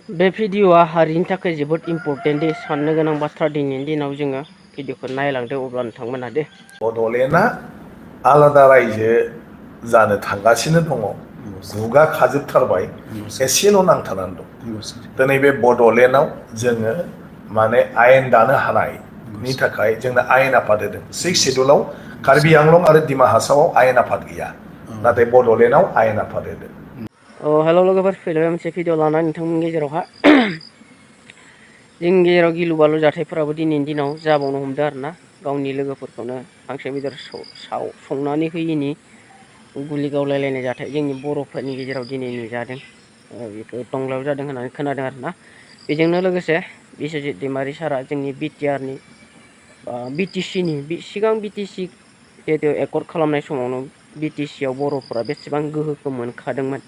बे भिडिअआ हारिनि थाखाय जोबोद इम्पर्टेन्ट दे साननो गोनां बाथ्रा दिनैनि दिनाव जोङो भिडिअखौ नायलांदो अब्ला नोंथांमोना दे बड'लेण्डआ आलादा रायजो जानो थांगासिनो दङ जुगा खाजोबथारबाय एसेल' नांथानानै दं दिनै बे बड'लेण्डआव जोङो माने आयेन दानो हानायनि थाखाय जोंनो आयेन आफाद होदों 6 शेड्युलाव कार्बि आंलं आरो डिमा हासावआव आयेन आफाद गैया नाथाय बड'लेण्डआव आयेन आफाद होदों। हेल' लोगोफोर फैलायबाय मोनसे भिडिअ लानानै नोंथांमोननि गेजेरावहा जोंनि गेजेराव गिलु बालु जाथायफोराबो दिनैनि दिनाव जाबावनो हमदों आरोना गावनि लोगोफोरखौनो हांसो बेदर संनानै होयिनि गुलि गावलायलायनाय जाथाय जोंनि बर'फोरनि गेजेराव दिनै नुजादों बेखौ टंलायाव जादों होननानै खोनादों आरोना बेजोंनो लोगोसे बिस्वजित दैमारि सारा जोंनि बिटिआरनि बिटिसिनि सिगां बिटिसि जिहेतु एकर्ड खालामनाय समावनो बिटिसिआव बर'फोरा बेसेबां गोहोखौ मोनखादोंमोन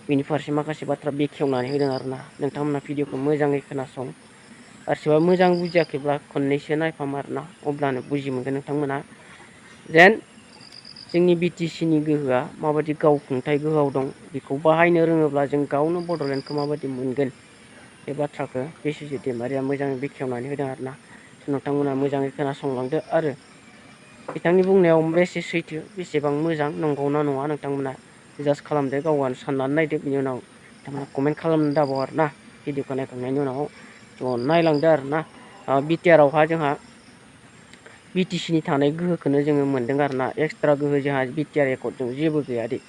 बेनि फारसे माखासे बाथ्रा बेखेवनानै होदों आरोना नोंथांमोना भिडिअखौ मोजाङै खोनासं आरसिबा मोजां बुजियाखैब्ला खननैसो नायफाम आरोना अब्लानो बुजि मोनगोन नोंथांमोना जेन जोंनि बिटिसिनि गोहोआ माबायदि गावखुंथाय गोहोआव दं बेखौ बाहायनो रोङोब्ला जों गावनो बड'लेण्डखौ माबायदि मोनगोन बे बाथ्राखौ बिस्वजित दैमारिया मोजाङै बेखेवनानै होदों आरोना नोंथांमोना मोजाङै खोनासंलांदो आरो बिथांनि बुंनायाव बेसे सैथो बेसेबां मोजां नंगौना नङा नोंथांमोना जास्ट खालामदो गावआनो साननानै नायदो बिनि उनाव नोंथांमोना कमेन्ट खालामनो दाबाव आरोना भिडिअखौ नायखांनायनि उनाव नायलांदो आरोना बिटिआरआवहा जोंहा बिटिसिनि थानाय गोहोखौनो जोङो मोनदों आरोना एक्सट्रा गोहो जोंहा बिटिआर एकर्डजों जेबो गैया दे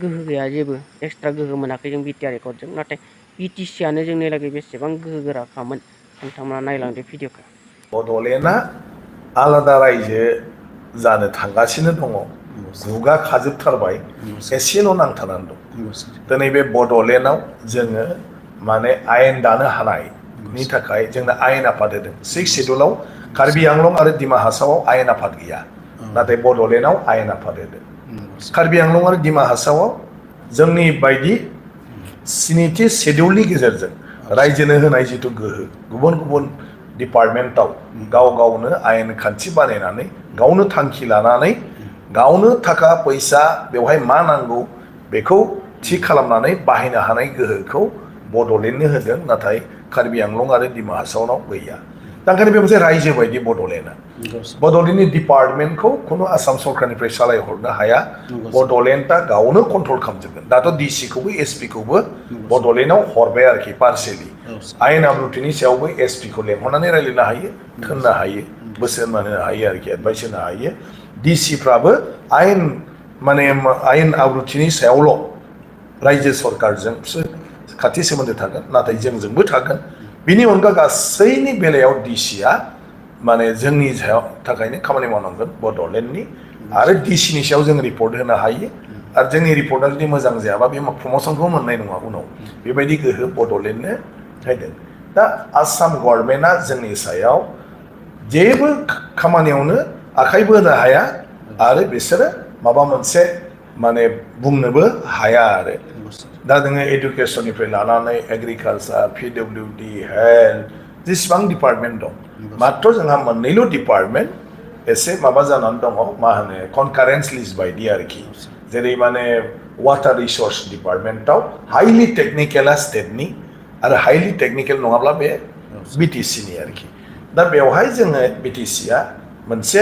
गोहो गैया जेबो एक्सट्रा गोहो मोनाखै जों बिटिआर एकर्डजों नाथाय बिटिसियानो जोंनि लागै बेसेबां गोहो गोराखामोन नोंथांमोना नायलांदो भिडिअखौ। बड'लेण्डआ आलादा रायजो जानो थांगासिनो दङ जुगा खाजोबथारबाय एसेल' नांथानानै दं दिनै बे बड'लेण्डआव जोङो माने आयेन दानो हानायनि थाखाय जोंनो आयेन आफाद होदों 6 शेड्युलाव कार्बि आंलं आरो डिमा हासावआव आयेन आफाद गैया नाथाय बड'लेण्डआव आयेन आफाद होदों। कार्बि आंलं आरो डिमा हासावआव जोंनि बायदि स्निथि शेड्युलनि गेजेरजों रायजोनो होनाय जिथु गोहो गुबुन गुबुन डिपार्टमेन्टआव गाव गावनो आयेन खान्थि बानायनानै गावनो थांखि लानानै गावनो थाखा फैसा बेवहाय मा नांगौ बेखौ थि खालामनानै बाहायनो हानाय गोहोखौ बड'लेण्डनो होदों नाथाय कार्बि आंलं आरो डिमा हासावनाव गैया दा ओंखायनो बे मोनसे रायजो बायदि बड'लेण्डआ बड'लेण्डनि डिपार्टमेन्टखौ खुनु आसाम सरकारनिफ्राय सालायहरनो हाया बड'लेण्डआ गावनो कन्ट्रल खालामजोबगोन दाथ' डिसिखौबो एसपिखौबो बड'लेण्डआव हरबाय आरोखि पार्सेलि आयेन आब्रुथिनि सायावबो एसपिखौ लेंहरनानै रायज्लायनो हायो थोननो हायो बोसोन होनो हायो आरोखि एडभाइस होनो हायो डिसिफ्राबो आयेन माने आयेन आब्रुथिनि सायावल' रायजो सरकारजोंसो खाथि सोमोन्दो थागोन नाथाय जोंजोंबो थागोन बिनि अनगा गासैनि बेलायाव डिसिआ माने जोंनि थाखायनो खामानि मावनांगोन बड'लेण्डनि आरो डिसिनि सायाव जों रिपर्ट होनो हायो आरो जोंनि रिपर्टआ जुदि मोजां जायाबा बे प्रमसनखौ मोननाय नङा उनाव बेबायदि गोहो बड'लेण्डनो होदों। दा आसाम गभर्नमेन्टआ जोंनि सायाव जेबो खामानियावनो आखाइबो होनो हाया आरो बिसोरो माबा मोनसे माने बुंनोबो हाया आरो दा नोङो एडुकेसननिफ्राय लानानै एग्रिकालसार पिडब्लिउडि हेल्थ जेसेबां डिपार्टमेन्ट दं मात्र जोंहा मोननैल' डिपार्टमेन्ट एसे माबा जानानै दङ मा होनो कनकारेन्स लिस्ट बायदि आरोखि जेरै माने वाटार रिसर्स डिपार्टमेन्टआव हाइलि टेकनिकेला स्टेटनि आरो हाइलि टेकनिकेल नङाब्ला बे बिटिसिनि आरोखि दा बेवहाय जोङो बिटिसिआ मोनसे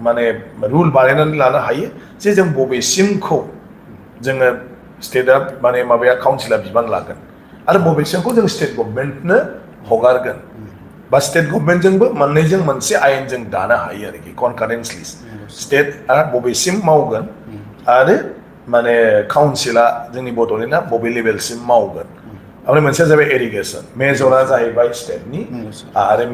माने रुल बानायनानै लानो हायो जे जों बबेसिमखौ जोङो स्टेटआ माने माबाया काउन्सिला बिबान लागोन आरो बबेसिमखौ जों स्टेट गभर्नमेन्टनो हगारगोन बा स्टेट गभर्नमेन्टजोंबो मोननैजों मोनसे आयेन जों दानो हायो आरोखि कनकारेन्स लिस्ट स्टेटआ बबेसिम मावगोन आरो माने काउन्सिला जोंनि बड'लेण्डआ बबे लेभेलसिम मावगोन ओमफ्राय मोनसेया जाबाय एरिगेसन मेजरा जाहैबाय स्टेटनि आरो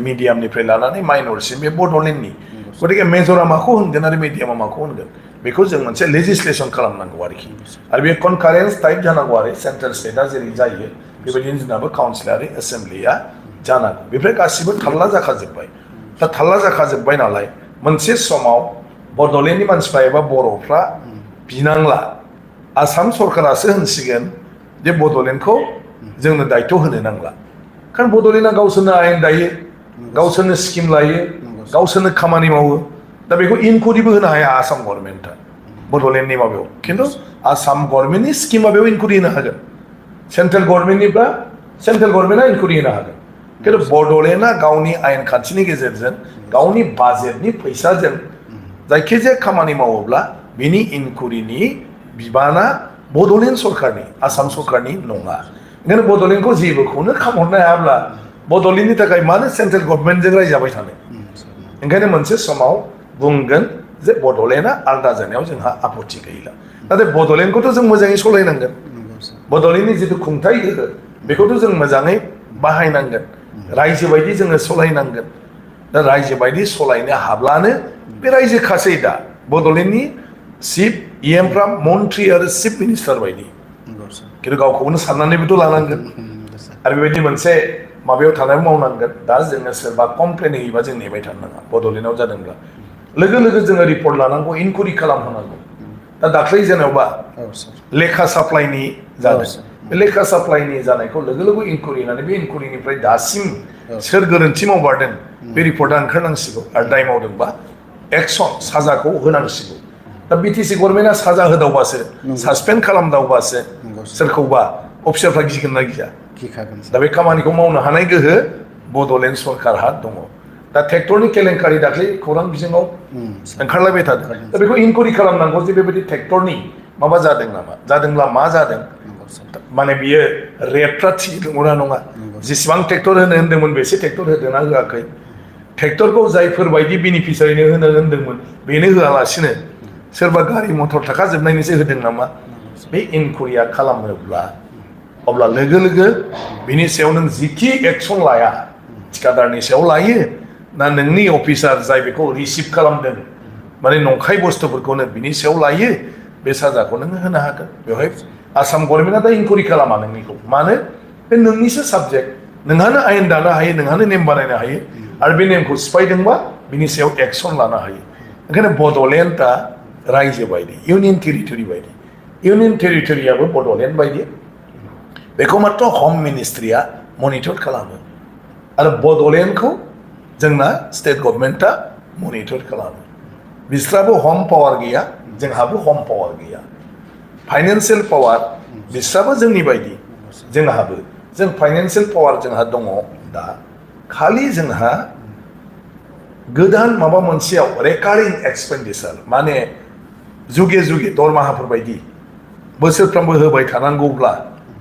मिडियामनिफ्राय लानानै माइनरसिम बे बड'लेण्डनि गतिके मेजरा माखौ होनगोन आरो मिडियामा माखौ होनगोन बेखौ जों मोनसे लेजिस्लेसन खालामनांगौ आरोखि आरो बे कनकारेन्स टाइप जानांगौ आरो सेन्ट्रेल स्टेटआ जेरै जायो बेबायदिनो जोंनाबो काउन्सिलारि एसेम्ब्लिया जानांगौ बेफोर गासिबो थाल्ला जाखाजोब्बाय दा थाल्ला जाखाजोब्बाय नालाय मोनसे समाव बड'लेण्डनि मानसिफ्रा एबा बर'फ्रा बिनांला आसाम सरकारासो होनसिगोन जे बड'लेण्डखौ जोंनो दायथ' होनो नांला कारण बड'लेण्डआ गावसोरनो आयेन दायो गावसोरनो स्किम लायो गावसोरनो खामानि मावो दा बेखौ इनकुरिबो होनो हाया आसाम गभर्नमेन्टआ बड'लेण्डनि माबायाव खिन्थु आसाम गभर्नमेन्टनि स्किमा बेयाव इनकुरि होनो हागोन सेन्ट्रेल गभर्नमेन्टआ इनकुरि होनो हागोन खिन्थु बड'लेण्डआ गावनि आयेन खान्थिनि गेजेरजों गावनि बाजेटनि फैसाजों जायखिजाया खामानि मावोब्ला बिनि इनकुरिनि बिबाना बड'लेण्ड सरकारनि आसाम सरकारनि नङा ओंखायनो बड'लेण्डखौ जेबोखौनो खामहरनो हायाब्ला बड'लेण्डनि थाखाय मानो सेन्ट्रेल गभर्नमेन्टजों रायजाबाय थानो ओंखायनो मोनसे समाव बुंगोन जे बड'लेण्डआ आलादा जानायाव जोंहा आपत्ति गैला नाथाय बड'लेण्डखौथ' जों मोजाङै सालायनांगोन बड'लेण्डनि जिथु खुंथाय गोहो बेखौथ' जों मोजाङै बाहायनांगोन रायजो बायदि जोङो सालायनांगोन दा रायजो बायदि सालायनो हाब्लानो बे रायजो खासै दा बड'लेण्डनि चिफ इएमफ्रा मन्त्रि आरो चिफ मिनिस्टार बायदि खिन्थु गावखौनो साननानैबोथ' लानांगोन आरो बेबायदि मोनसे माबायाव थानाय मावनांगोन दा जोङो सोरबा कमप्लेन होयोबा जों नेबाय थानो नाङा बड'लेण्डआव जादोंब्ला लोगो लोगो जोङो रिपर्ट लानांगौ इनकुरि खालामहोनांगौ दा दाख्लै जेनेबा लेखा साप्लाइनि जादों बे लेखा साप्लाइनि जानायखौ लोगो लोगो इनकुरि होनानै बे इनकुरिनिफ्राय दासिम सोर गोरोन्थि मावबारदों बे रिपर्टआ ओंखारनांसिगौ आरो दाय मावदोंबा एक्सन साजाखौ होनांसिगौ दा बिटिसि गभर्नमेन्टआ साजा होदावबासो सासपेन्ड खालामदावबासो सोरखौबा अफिसारफ्रा गिगोन ना गिया दा बे खामानिखौ मावनो हानाय गोहो बड'लेण्ड सरकारहा दङ दा ट्रेक्टरनि केलेंकारि दाख्लै खौरां बिजोङाव ओंखारलायबाय थादों दा बेखौ इनकुरि खालामनांगौ जे बेबायदि ट्रेक्टरनि माबा जादों नामा जादोंब्ला मा जादों माने बियो रेटफ्रा थिग नंगौना नङा जेसेबां ट्रेक्टर होनो होन्दोंमोन बेसे ट्रेक्टर होदोंना होआखै ट्रेक्टरखौ जायफोरबायदि बेनिफिसियारिनो होनो होन्दोंमोन बेनो होआलासिनो सोरबा गारि मटर थाखाजोबनायनिसो होदों नामा बे इनकुरिया खालामोब्ला अब्ला लोगो लोगो बिनि सायाव नों जिखि एक्सन लाया थिकादारनि सायाव लायो ना नोंनि अफिसार जाय बेखौ रिसिभ खालामदों माने नंखाय बुस्थुफोरखौनो बिनि सायाव लायो बे साजाखौ नों होनो हागोन बेवहाय आसाम गभर्नमेन्टआ दा इनकुरि खालामा नोंनिखौ मानो बे नोंनिसो साबजेक्ट नोंहानो आयेन दानो हायो नोंहानो नेम बानायनो हायो आरो बे नेमखौ सिफायदोंबा बिनि सायाव एक्सन लानो हायो ओंखायनो बड'लेण्डआ रायजो बायदि इउनियन टेरिटरि बायदि इउनियन टेरिटरियाबो बड'लेण्ड बायदि बेखौ मात्र हम मिनिस्ट्रिया मनिटर खालामो आरो बड'लेण्डखौ जोंना स्टेट गभर्नमेन्टआ मनिटर खालामो बिस्राबो हम पावार गैया जोंहाबो हम पावार गैया फाइनान्सियेल पावार बिस्राबो जोंनि बायदि जोंहाबो जों फाइनान्सियेल पावार जोंहा दङ दा खालि जोंहा गोदान माबा मोनसेयाव रेकारिं एक्सपेन्डिचार माने जुगे जुगे दरमाहाफोर बायदि बोसोरफ्रोमबो होबाय थानांगौब्ला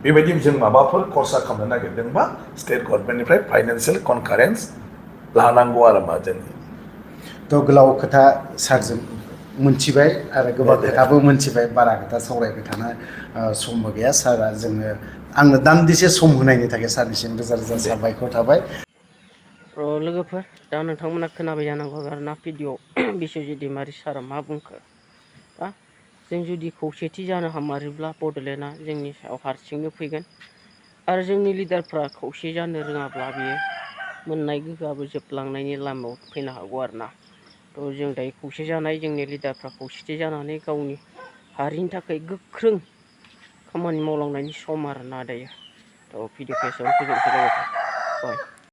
बेबायदि जों माबाफोर खरसा खालामनो नागिरदोंबा स्टेट गभर्नमेन्टनिफ्राय फाइनान्सियेल कनकारेन्स लानांगौ आरो मा जों थ' गोलाव खोथा सारजों मोनथिबाय आरो गोबां खोथाबो मोनथिबाय बारा खोथा सावरायबाय थानो समबो गैया सारा जोङो आंनो दान्दिसे सम होनायनि थाखाय सारनिसिम रोजा रोजा साबायखर थाबाय लोगोफोर दा नोंथांमोना खोनाबाय जानांगौ आरोना भिडिअ' बिश्वजित दैमारि सारा मा बुंखो दा जों जुदि खौसेथि जानो हामारोब्ला बड'लेण्डआ जोंनि सायाव हारसिंनो फैगोन आरो जोंनि लिडारफ्रा खौसे जानो रोङाब्ला बियो मोननाय गोहोआबो जोबलांनायनि लामायाव फैनो हागौ आरोना थ' जों दायो खौसे जानाय जोंनि लिडारफ्रा खौसेथि जानानै गावनि हारिनि थाखाय गोख्रों खामानि मावलांनायनि सम आरोना दायो थ' भिडिअ' पेजआव फोजोबनोसै लोगोफोर बाय